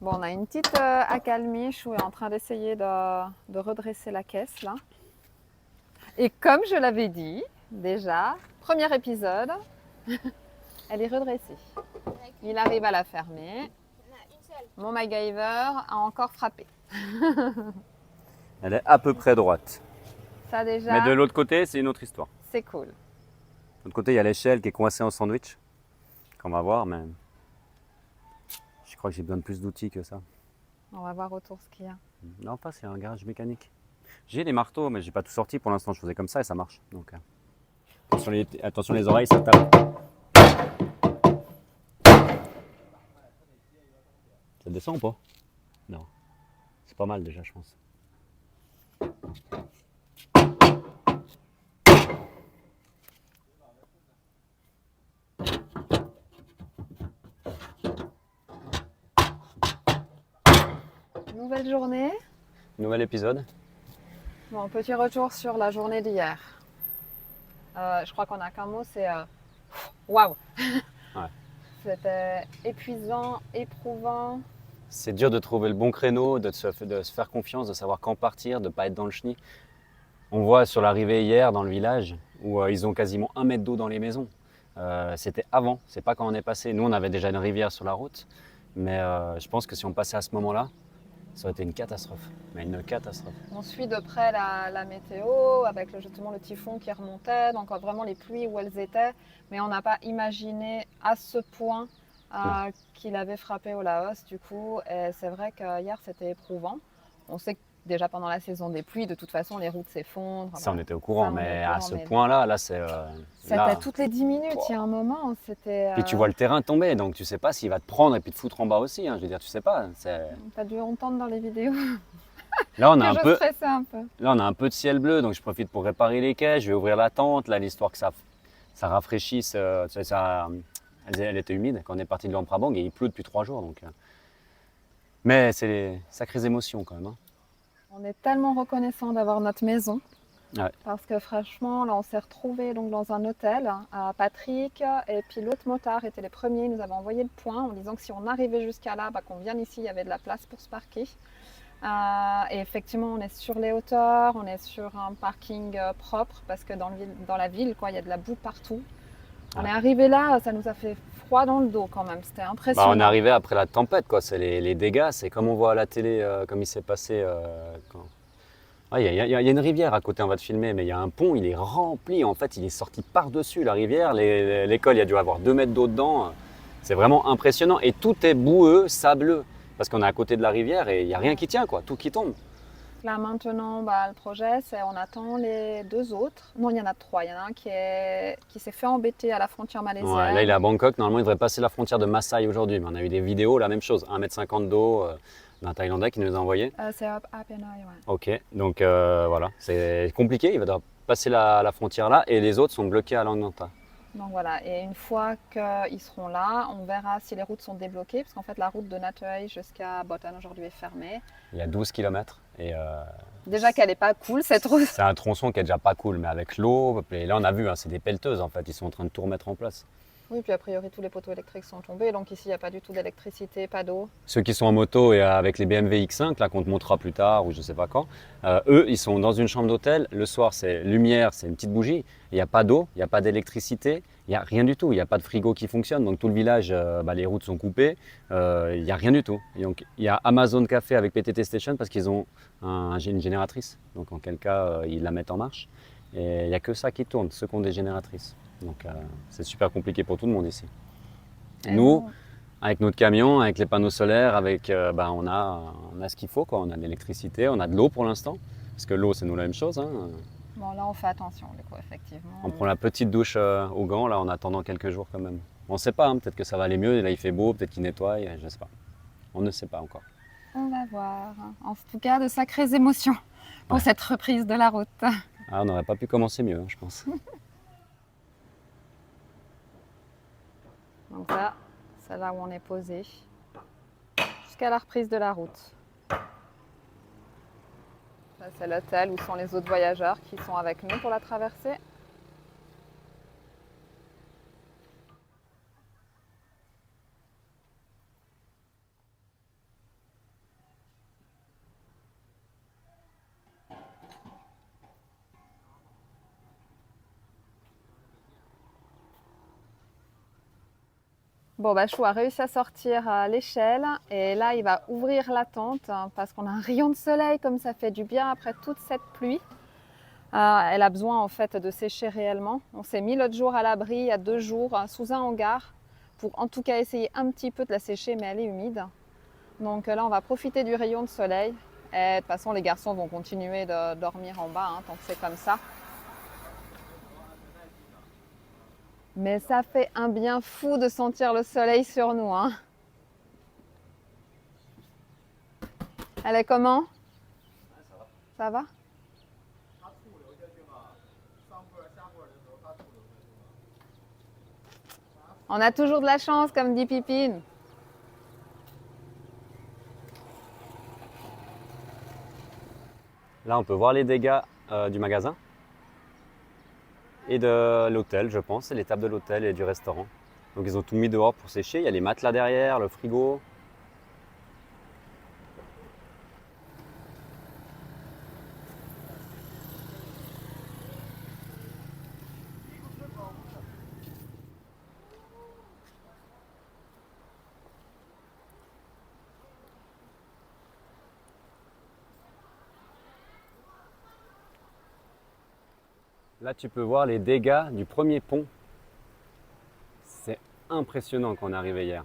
Bon, on a une petite accalmie. Chou est en train d'essayer de redresser la caisse là. Et comme je l'avais dit déjà, premier épisode, elle est redressée. Il arrive à la fermer. Mon MacGyver a encore frappé. Elle est à peu près droite. Ça déjà, Mais de l'autre côté, c'est une autre histoire. c'est cool. De l'autre côté, il y a l'échelle qui est coincée en sandwich. Qu'on va voir, mais je crois que j'ai besoin de plus d'outils que ça. On va voir autour ce qu'il y a. Non, pas, c'est un garage mécanique. J'ai des marteaux, mais j'ai pas tout sorti pour l'instant. Je faisais comme ça et ça marche. Donc, attention les oreilles, ça tape. Ça descend ou pas? Non. C'est pas mal déjà, je pense. Nouvelle journée. Nouvel épisode. Bon, petit retour sur la journée d'hier. Je crois qu'on a qu'un mot, c'est waouh. Ouais. C'était épuisant, éprouvant. C'est dur de trouver le bon créneau, de se faire confiance, de savoir quand partir, de ne pas être dans le chenil. On voit sur l'arrivée hier dans le village où ils ont quasiment 1 mètre d'eau dans les maisons. C'était avant, c'est pas quand on est passé. Nous, on avait déjà une rivière sur la route, mais je pense que si on passait à ce moment-là, ça aurait été une catastrophe. Mais une catastrophe. On suit de près la météo avec justement le typhon qui remontait, donc vraiment les pluies où elles étaient, mais on n'a pas imaginé à ce point qu'il avait frappé au Laos du coup. Et c'est vrai que hier c'était éprouvant. On sait que déjà pendant la saison des pluies, de toute façon les routes s'effondrent. Ça, on était au courant, Ça, on est mais au courant, à ce mais point-là, là, c'est. c'était là, toutes les 10 minutes, il y a un moment, c'était. Puis tu vois le terrain tomber, donc tu sais pas s'il va te prendre et puis te foutre en bas aussi. Hein. Je veux dire, tu sais pas. T'as dû entendre dans les vidéos Là, on a que un je peu. stressais un peu. Là, on a un peu de ciel bleu, donc je profite pour réparer les quais. Je vais ouvrir la tente. Là, l'histoire que ça rafraîchisse. Elle était humide quand on est parti de Luang Prabang et il pleut depuis 3 jours. Donc, mais c'est les sacrées émotions quand même. Hein. On est tellement reconnaissant d'avoir notre maison. Ouais. Parce que franchement, là, on s'est retrouvés donc dans un hôtel à Patrick et puis l'autre motard était les premiers. Ils nous avaient envoyé le point en disant que si on arrivait jusqu'à là, qu'on vienne ici, il y avait de la place pour se parquer. Et effectivement, on est sur les hauteurs, on est sur un parking propre parce que dans la ville, quoi, il y a de la boue partout. On est arrivé là, ça nous a fait froid dans le dos quand même. C'était impressionnant. On est arrivé après la tempête, quoi. C'est les dégâts. C'est comme on voit à la télé, comme il s'est passé. Il y a une rivière à côté, on va te filmer, mais il y a un pont, il est rempli. En fait, il est sorti par-dessus la rivière. L'école, il y a dû avoir 2 mètres d'eau dedans. C'est vraiment impressionnant. Et tout est boueux, sableux. Parce qu'on est à côté de la rivière et il n'y a rien qui tient, quoi. Tout qui tombe. Là maintenant, le projet, c'est on attend les 2 autres. Non, il y en a 3. Il y en a un qui s'est fait embêter à la frontière malaisienne. Ouais, là, il est à Bangkok. Normalement, il devrait passer la frontière de Maasai aujourd'hui. Mais on a eu des vidéos, la même chose. 1,50 m d'eau d'un Thaïlandais qui nous a envoyé. C'est à Penang, ouais. Ok, donc voilà. C'est compliqué. Il va devoir passer la frontière là et les autres sont bloqués à Lang Nanta. Donc voilà, et une fois qu'ils seront là, on verra si les routes sont débloquées, parce qu'en fait la route de Nathalie jusqu'à Botan aujourd'hui est fermée. Il y a 12 km et déjà qu'elle n'est pas cool cette route. C'est un tronçon qui est déjà pas cool, mais avec l'eau, et là on a vu, hein, c'est des pelleteuses en fait, ils sont en train de tout remettre en place. Oui, puis a priori tous les poteaux électriques sont tombés, donc ici il n'y a pas du tout d'électricité, pas d'eau. Ceux qui sont en moto et avec les BMW X5, là qu'on te montrera plus tard ou je sais pas quand, eux ils sont dans une chambre d'hôtel, le soir c'est lumière, c'est une petite bougie, il n'y a pas d'eau, il n'y a pas d'électricité, il n'y a rien du tout, il n'y a pas de frigo qui fonctionne, donc tout le village, les routes sont coupées, il n'y a rien du tout. Et donc il y a Amazon Café avec PTT Station parce qu'ils ont une génératrice, donc en quel cas ils la mettent en marche, et il n'y a que ça qui tourne, ceux qui ont des génératrices. Donc c'est super compliqué pour tout le monde ici. Nous, avec notre camion, avec les panneaux solaires, on a ce qu'il faut, quoi. On a de l'électricité, on a de l'eau pour l'instant, parce que l'eau c'est nous la même chose. Hein. Bon là on fait attention du coup effectivement. On prend la petite douche au Gant là en attendant quelques jours quand même. On ne sait pas, hein, peut-être que ça va aller mieux, là il fait beau, peut-être qu'il nettoie, je ne sais pas. On ne sait pas encore. On va voir. En tout cas de sacrées émotions pour cette reprise de la route. On n'aurait pas pu commencer mieux, hein, je pense. Donc là, c'est là où on est posé, jusqu'à la reprise de la route. Là, c'est l'hôtel où sont les autres voyageurs qui sont avec nous pour la traversée. Bon, bah, Chou a réussi à sortir l'échelle et là, il va ouvrir la tente parce qu'on a un rayon de soleil comme ça fait du bien après toute cette pluie. Elle a besoin en fait de sécher réellement. On s'est mis l'autre jour à l'abri il y a 2 jours sous un hangar pour en tout cas essayer un petit peu de la sécher, mais elle est humide. Donc là, on va profiter du rayon de soleil. Et de toute façon, les garçons vont continuer de dormir en bas tant que c'est comme ça. Mais ça fait un bien fou de sentir le soleil sur nous. Elle est comment? Ça va? On a toujours de la chance, comme dit Pipine. Là, on peut voir les dégâts du magasin et de l'hôtel, je pense, et les tables de l'hôtel et du restaurant. Donc ils ont tout mis dehors pour sécher. Il y a les matelas derrière, le frigo. Là, tu peux voir les dégâts du premier pont. C'est impressionnant quand on est arrivé hier.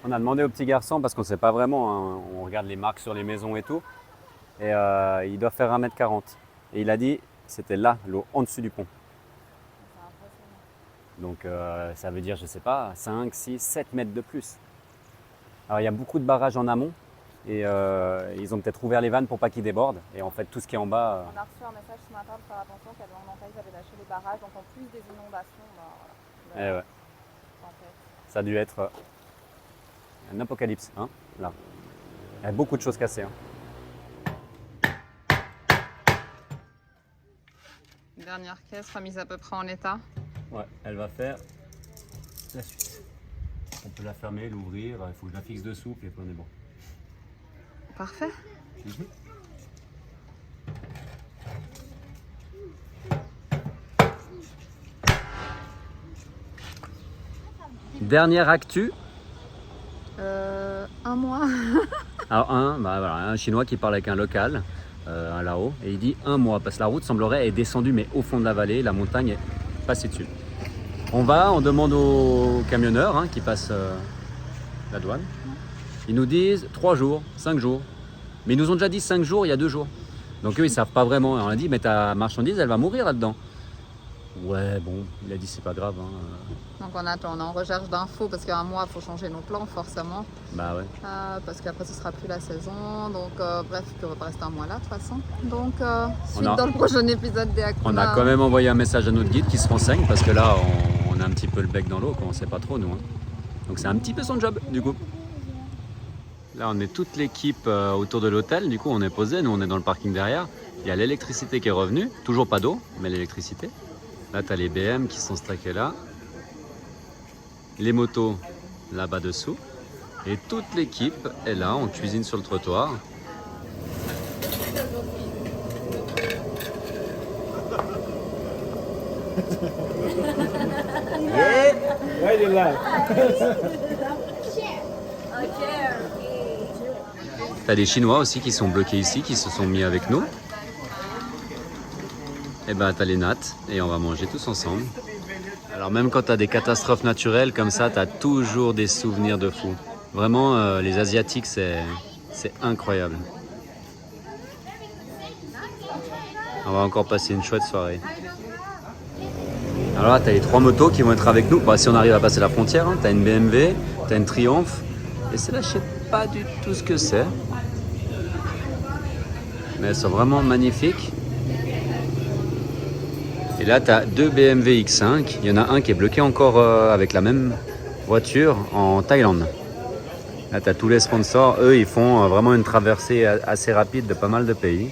On a demandé au petit garçon parce qu'on ne sait pas vraiment, hein, on regarde les marques sur les maisons et tout, et il doit faire 1,40 m. Et il a dit c'était là, l'eau en dessus du pont. Donc ça veut dire, je ne sais pas, 5, 6, 7 mètres de plus. Alors il y a beaucoup de barrages en amont et ils ont peut-être ouvert les vannes pour pas qu'ils débordent. Et en fait tout ce qui est en bas... On a reçu un message ce matin de faire attention qu'à Montagne, ils avaient lâché les barrages, donc en plus des inondations, voilà. Ouais. Ça a dû être un apocalypse, hein, là. Il y a beaucoup de choses cassées. Dernière caisse remise à peu près en état. Ouais, elle va faire la suite. On peut la fermer, l'ouvrir, il faut que je la fixe dessous, puis on est bon. Parfait. Dernière actu. Un mois. Alors un Chinois qui parle avec un local, un Lao, et il dit 1 mois, parce que la route semblerait être descendue mais au fond de la vallée, la montagne est passée dessus. On demande aux camionneurs qui passent la douane. Ils nous disent 3 jours, 5 jours. Mais ils nous ont déjà dit 5 jours il y a 2 jours. Donc eux ils savent pas vraiment. Et on a dit mais ta marchandise elle va mourir là-dedans. Ouais bon, il a dit c'est pas grave. Donc on attend, on est en recherche d'infos parce qu'un mois il faut changer nos plans forcément. Bah ouais. Parce qu'après ce sera plus la saison. Donc bref, il ne peut pas rester un mois là de toute façon. Donc suite dans le prochain épisode des Hakuna. On a quand même envoyé un message à notre guide qui se renseigne parce que là on a un petit peu le bec dans l'eau, on sait pas trop nous. Donc c'est un petit peu son job du coup. Là on est toute l'équipe autour de l'hôtel, du coup on est posé, nous on est dans le parking derrière. Il y a l'électricité qui est revenue, toujours pas d'eau, mais l'électricité. Là tu as les BM qui sont stackés là. Les motos là-bas dessous. Et toute l'équipe est là, on cuisine sur le trottoir. Right in line. T'as des Chinois aussi qui sont bloqués ici, qui se sont mis avec nous. Et ben t'as les nattes et on va manger tous ensemble. Alors même quand t'as des catastrophes naturelles comme ça, t'as toujours des souvenirs de fou. Vraiment, les Asiatiques, c'est incroyable. On va encore passer une chouette soirée. Alors là, t'as les 3 motos qui vont être avec nous. Bah, si on arrive à passer la frontière, hein, t'as une BMW, t'as une Triumph. Et celle-là, je sais pas du tout ce que c'est. Mais elles sont vraiment magnifiques. Et là, tu as 2 BMW X5. Il y en a un qui est bloqué encore avec la même voiture en Thaïlande. Là, tu as tous les sponsors. Eux, ils font vraiment une traversée assez rapide de pas mal de pays.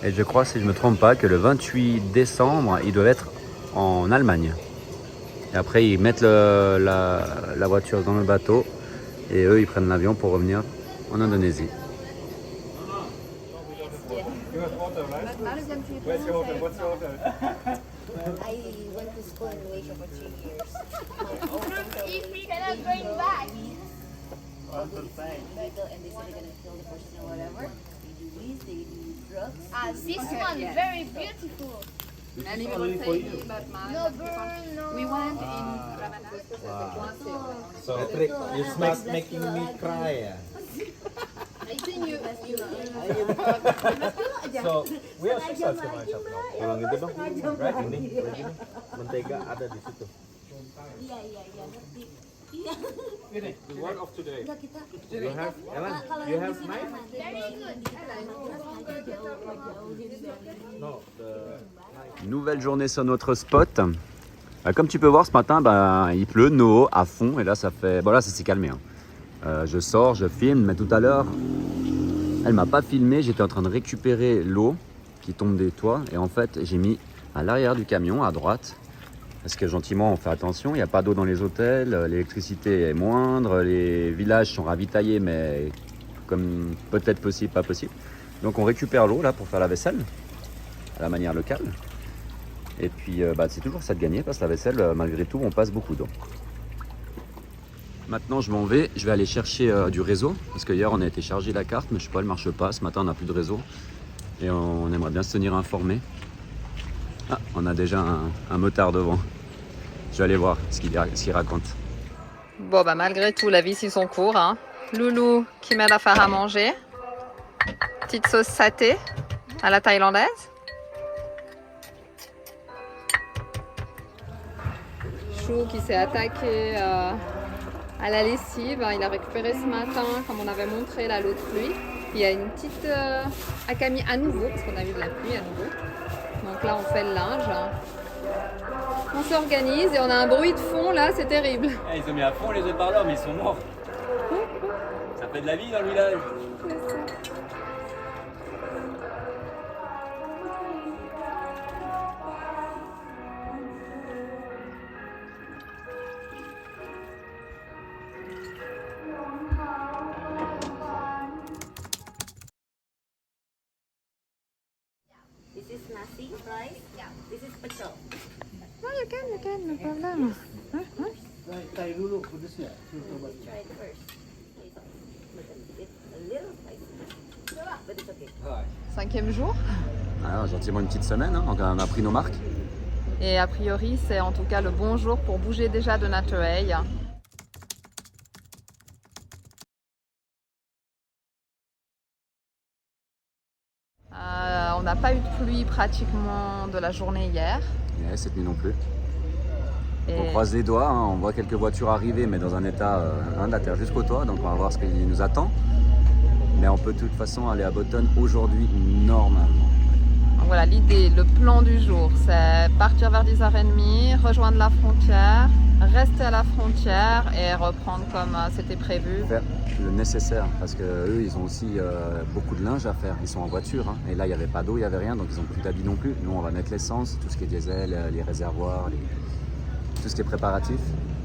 Et je crois, si je ne me trompe pas, que le 28 décembre, ils doivent être en Allemagne. Et après, ils mettent la voiture dans le bateau. Et eux, ils prennent l'avion pour revenir en Indonésie. Where's your hotel? What's your hotel? I went to school in Malaysia for 3 years. If we cannot going back. Illegal, and they said they're gonna kill the person or whatever. They do weed, they do drugs. This one very beautiful. And he will say that No burn, no. we went in Ramadan. So, Patrick, you start making me cry. I think you So, we have sukses kemarin shop now. Tolong itu dong, right ini, mentega ada di situ. iya ngerti. Iya. Ini, the one of today. Enggak kita. You have, Ellen, Kalau you yang have di sini knife? mana? Very good. Jauh. No, the Nouvelle journée sur notre spot. Comme tu peux voir ce matin, il pleut de nouveau à fond et là ça fait... Bon là ça s'est calmé. Hein. Je sors, je filme, mais tout à l'heure, elle m'a pas filmé, j'étais en train de récupérer l'eau qui tombe des toits et en fait j'ai mis à l'arrière du camion à droite parce que gentiment on fait attention, il n'y a pas d'eau dans les hôtels, l'électricité est moindre, les villages sont ravitaillés mais comme peut-être possible, pas possible. Donc on récupère l'eau là pour faire la vaisselle à la manière locale. Et puis c'est toujours ça de gagner parce que la vaisselle, malgré tout, on passe beaucoup d'eau. Maintenant, je m'en vais. Je vais aller chercher du réseau parce qu'hier, on a été charger la carte, mais je sais pas, elle marche pas. Ce matin, on n'a plus de réseau et on aimerait bien se tenir informé. Ah, on a déjà un motard devant. Je vais aller voir ce qu'il raconte. Bon, malgré tout, la vie suit son cours. Hein. Loulou qui m'aide à faire à manger. Petite sauce saté à la thaïlandaise. Chou qui s'est attaqué à la lessive. Il a récupéré ce matin, comme on avait montré là l'autre pluie. Il y a une petite accamie à nouveau, parce qu'on a eu de la pluie à nouveau. Donc là, on fait le linge. On s'organise et on a un bruit de fond là, c'est terrible. Ils ont mis à fond les haut-parleurs, mais ils sont morts. Ça fait de la vie dans le village. This is nasi rice. Yeah. This is pecel. Oh, you can, no problem. Try dulu pedesnya. Try it first. It's a little spicy, but it's okay. 5e jour. Alors, gentiment une petite semaine, hein. On a pris nos marques. Et a priori, c'est en tout cas le bon jour pour bouger déjà de Natureil. On n'a pas eu de pluie pratiquement de la journée hier. Ouais, cette nuit non plus. Et On croise les doigts, hein. On voit quelques voitures arriver, mais dans un état de la terre jusqu'au toit, donc on va voir ce qui nous attend. Mais on peut de toute façon aller à Botton aujourd'hui normalement. donc voilà, l'idée, le plan du jour, c'est partir vers 10h30, rejoindre la frontière, rester à la frontière et reprendre comme c'était prévu. Faire le nécessaire parce que eux ils ont aussi beaucoup de linge à faire, ils sont en voiture hein. Et là il n'y avait pas d'eau, il n'y avait rien donc ils n'ont plus d'habits non plus. Nous on va mettre l'essence, tout ce qui est diesel, les réservoirs, tout ce qui est préparatif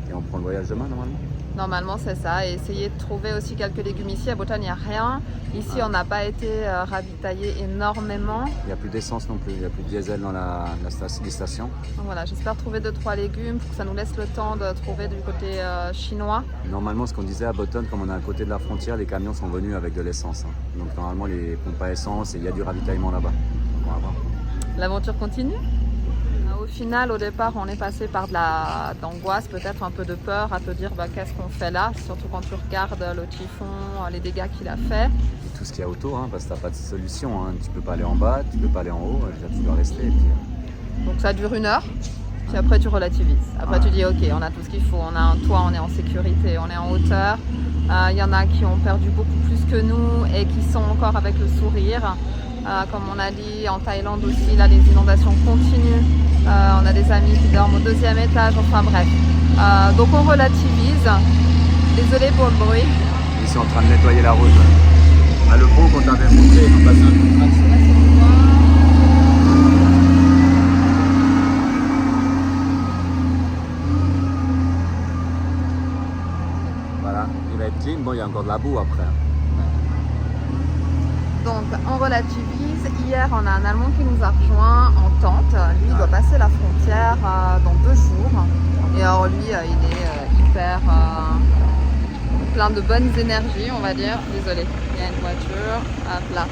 et on prend le voyage demain normalement. Normalement, c'est ça. Et essayer de trouver aussi quelques légumes ici. À Bretagne, il n'y a rien. Ici, on n'a pas été ravitaillé énormément. Il n'y a plus d'essence non plus, il n'y a plus de diesel dans les stations. Donc voilà, j'espère trouver 2-3 légumes pour que ça nous laisse le temps de trouver du côté chinois. Normalement, ce qu'on disait à Botton, comme on est à côté de la frontière, les camions sont venus avec de l'essence. Donc normalement, les pompes à essence, et il y a du ravitaillement là-bas. On va voir. L'aventure continue. Au final, au départ, on est passé par d'angoisse, peut-être un peu de peur, à te dire qu'est-ce qu'on fait là, surtout quand tu regardes le typhon, les dégâts qu'il a fait. Et tout ce qu'il y a autour, parce que tu n'as pas de solution. Tu ne peux pas aller en bas, tu ne peux pas aller en haut, tu dois rester. Et puis... Donc ça dure 1 heure, puis après tu relativises. Après tu dis ok, on a tout ce qu'il faut, on a un toit, on est en sécurité, on est en hauteur. Il y en a qui ont perdu beaucoup plus que nous et qui sont encore avec le sourire. Comme on a dit, en Thaïlande aussi, là les inondations continuent. On a des amis qui dorment au 2e étage, enfin bref. Donc on relativise. Désolé pour le bruit. Ils sont en train de nettoyer la route. Le pont qu'on t'avait montré, ils ont passé un coup de traction. Voilà, il va être clean. Bon, il y a encore de la boue après. Donc on relativise. Hier, on a un Allemand qui nous a rejoint en tente. Lui, il doit passer la frontière dans 2 jours. Et alors lui, il est hyper plein de bonnes énergies, on va dire. Désolé, il y a une voiture. Hop là.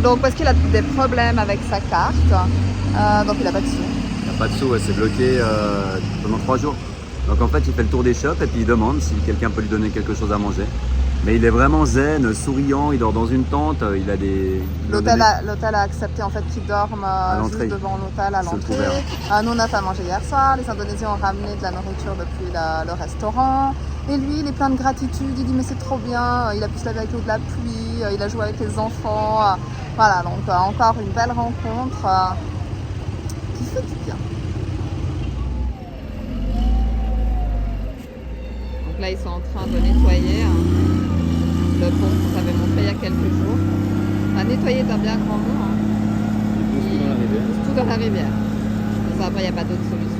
Donc parce qu'il a des problèmes avec sa carte. Donc il n'a pas de sous. Il n'y a pas de sous, c'est bloqué pendant 3 jours. Donc en fait, il fait le tour des shops et puis il demande si quelqu'un peut lui donner quelque chose à manger. Mais il est vraiment zen, souriant, il dort dans une tente, il a des... L'hôtel a accepté en fait qu'il dorme juste devant l'hôtel à l'entrée. Nous on a fait à manger hier soir, les Indonésiens ont ramené de la nourriture depuis le restaurant. Et lui il est plein de gratitude, il dit mais c'est trop bien, il a pu se laver avec l'eau de la pluie, il a joué avec les enfants. Voilà, donc encore une belle rencontre qui fait du bien. Donc là ils sont en train de nettoyer le pont qu'on t'avait montré il y a quelques jours. Nettoyer est un bien grand mot. Tout dans la rivière. Mais ça, après, il n'y a pas d'autre solution.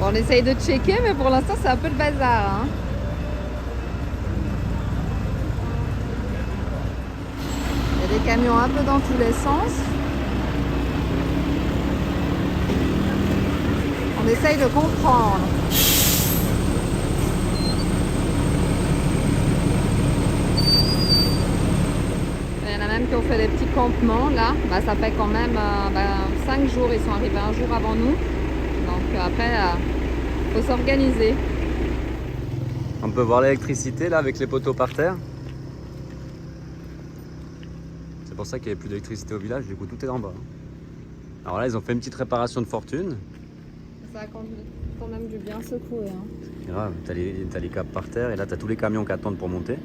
On essaye de checker, mais pour l'instant, c'est un peu le bazar. Il y a des camions un peu dans tous les sens. On essaye de comprendre. Il y en a même qui ont fait des petits campements là. Ça fait quand même 5 jours, ils sont arrivés un jour avant nous. Donc après, faut s'organiser. On peut voir l'électricité là avec les poteaux par terre. C'est pour ça qu'il n'y avait plus d'électricité au village, du coup tout est en bas. Alors là ils ont fait une petite réparation de fortune. Ça a quand même dû bien secouer. C'est grave, t'as les câbles par terre et là t'as tous les camions qui attendent pour monter.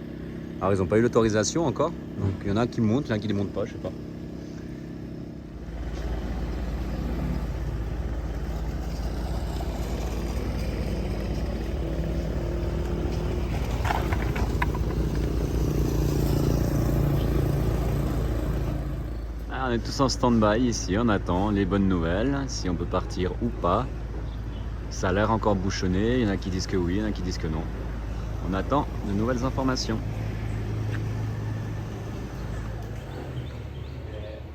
Alors ils n'ont pas eu l'autorisation encore, donc il y en a qui montent, il y en a qui ne montent pas, je sais pas. On est tous en stand-by ici, on attend les bonnes nouvelles, si on peut partir ou pas. Ça a l'air encore bouchonné, il y en a qui disent que oui, il y en a qui disent que non. On attend de nouvelles informations.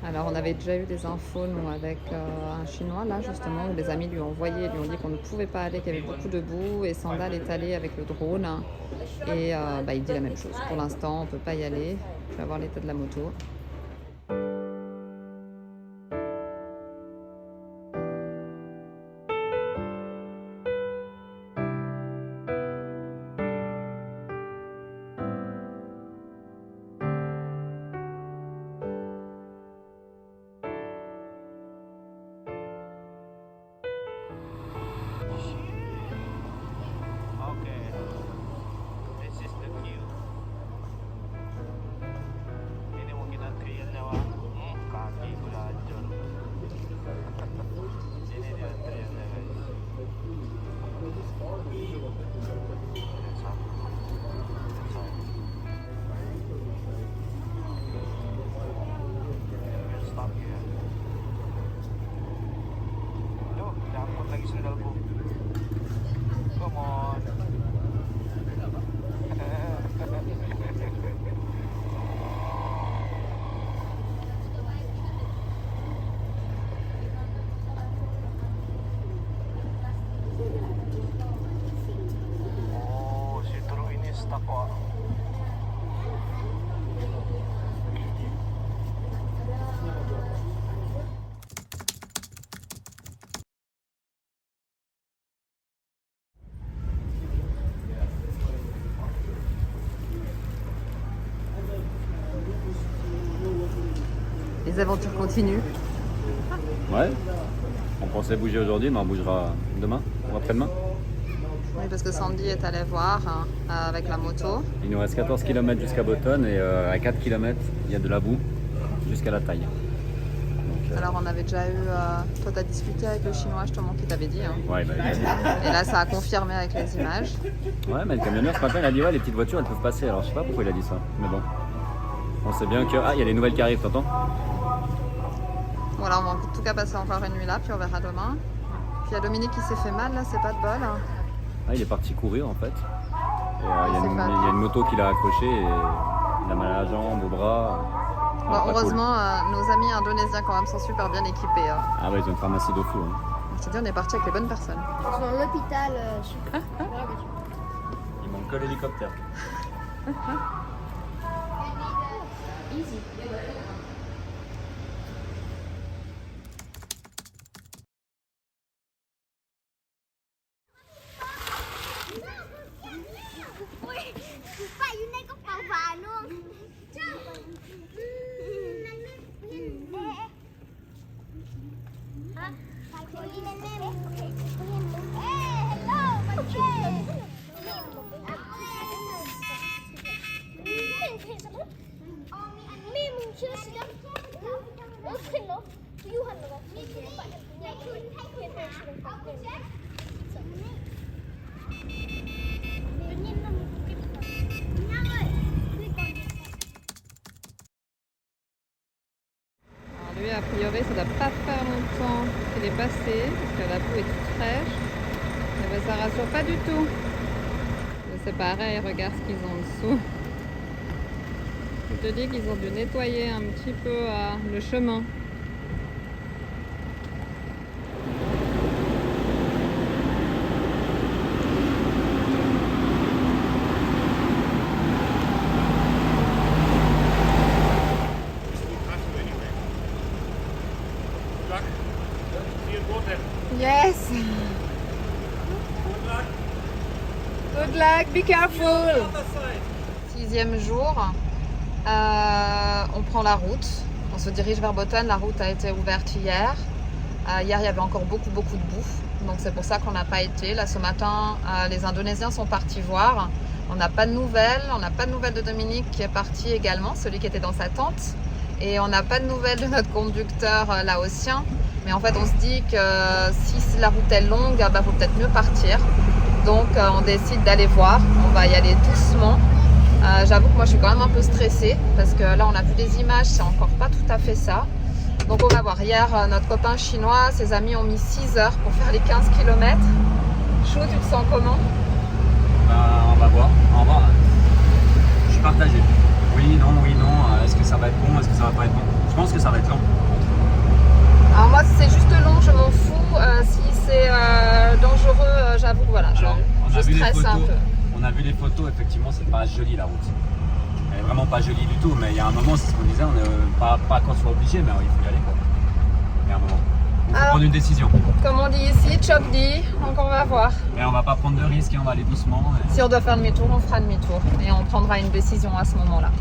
Alors on avait déjà eu des infos nous avec un chinois là justement où les amis lui ont envoyé, lui ont dit qu'on ne pouvait pas aller, qu'il y avait beaucoup de boue et Sandal est allé avec le drone et il dit la même chose. Pour l'instant on ne peut pas y aller, je vais voir l'état de la moto. Okay. This is the queue. Ini mau antrian nyawa. Kaki belajar. Ini dia antriannya guys. Stop here. Aduh, cabut lagi sendalku. Come on. Oh, si truk ini stuck kok. Les aventures continuent. Ouais. On pensait bouger aujourd'hui, mais on bougera demain ou après-demain. Oui, parce que Sandy est allée voir avec la moto. Il nous reste 14 km jusqu'à Botton et à 4 km, il y a de la boue jusqu'à la taille. Donc, Alors on avait déjà eu, toi t'as discuté avec le chinois justement qui t'avait dit. Hein. ouais, bah, il a dit. Et là ça a confirmé avec les images. Ouais, mais le camionneur ce matin il a dit ouais, les petites voitures elles peuvent passer. Alors je sais pas pourquoi il a dit ça, mais bon. On sait bien que. Ah, il y a les nouvelles qui arrivent, t'entends? Voilà, on va en tout cas passer encore une nuit là, puis on verra demain. Puis il y a Dominique qui s'est fait mal là, c'est pas de bol. Ah, il est parti courir en fait. Et, il y a C'est une, pas- il y a une moto qui l'a accroché et il a mal à la jambe, au bras. Bon, pas cool. heureusement, nos amis indonésiens quand même sont super bien équipés. Hein. Ah ouais, ils ont une pharmacie de fou. Hein. Je te dis, on est parti avec les bonnes personnes. Dans l'hôpital, super. Il manque que l'hélicoptère. Easy. Ui, phải dưới đây có phao phà luôn. Hả? Phải đi lên em. Hey, hello, my friend. Mim chưa siap. Oke no. Tuyuhan lo. Alors lui, a priori, ça ne doit pas faire longtemps qu'il est passé, parce que la peau est toute fraîche. Mais ben, ça rassure pas du tout. Mais c'est pareil, regarde ce qu'ils ont en dessous. Je te dis qu'ils ont dû nettoyer un petit peu le chemin. Yes. Good luck, be careful. 6e jour, on prend la route. On se dirige vers Botton. La route a été ouverte hier. Hier, il y avait encore beaucoup de bouffe. Donc c'est pour ça qu'on n'a pas été. Là, ce matin, les Indonésiens sont partis voir. On n'a pas de nouvelles. On n'a pas de nouvelles de Dominique qui est parti également, celui qui était dans sa tente. Et on n'a pas de nouvelles de notre conducteur laotien. Mais en fait, on se dit que si la route est longue, bah, faut peut-être mieux partir. Donc, on décide d'aller voir. On va y aller doucement. J'avoue que moi, je suis quand même un peu stressée parce que là, on a vu des images, c'est encore pas tout à fait ça. Donc, on va voir. Hier, notre copain chinois, ses amis ont mis 6 heures pour faire les 15 km. Chou, tu te sens comment? On va voir. On va voir. Je suis partagé. Oui, non. Est-ce que ça va être bon? Est-ce que ça va pas être bon? Je pense que ça va être long. Alors moi, si c'est juste long, je m'en fous. Si c'est dangereux, j'avoue, voilà, Alors, je stresse un peu. On a vu les photos, effectivement, c'est pas joli la route. Elle est vraiment pas jolie du tout, mais il y a un moment, c'est ce qu'on disait, on est pas qu'on soit obligé, mais il faut y aller quoi. Il y a un moment. Il faut prendre une décision. Comme on dit ici, chop dit, donc on va voir. Mais on va pas prendre de risques et on va aller doucement. Si on doit faire demi-tour, on fera demi-tour et on prendra une décision à ce moment-là.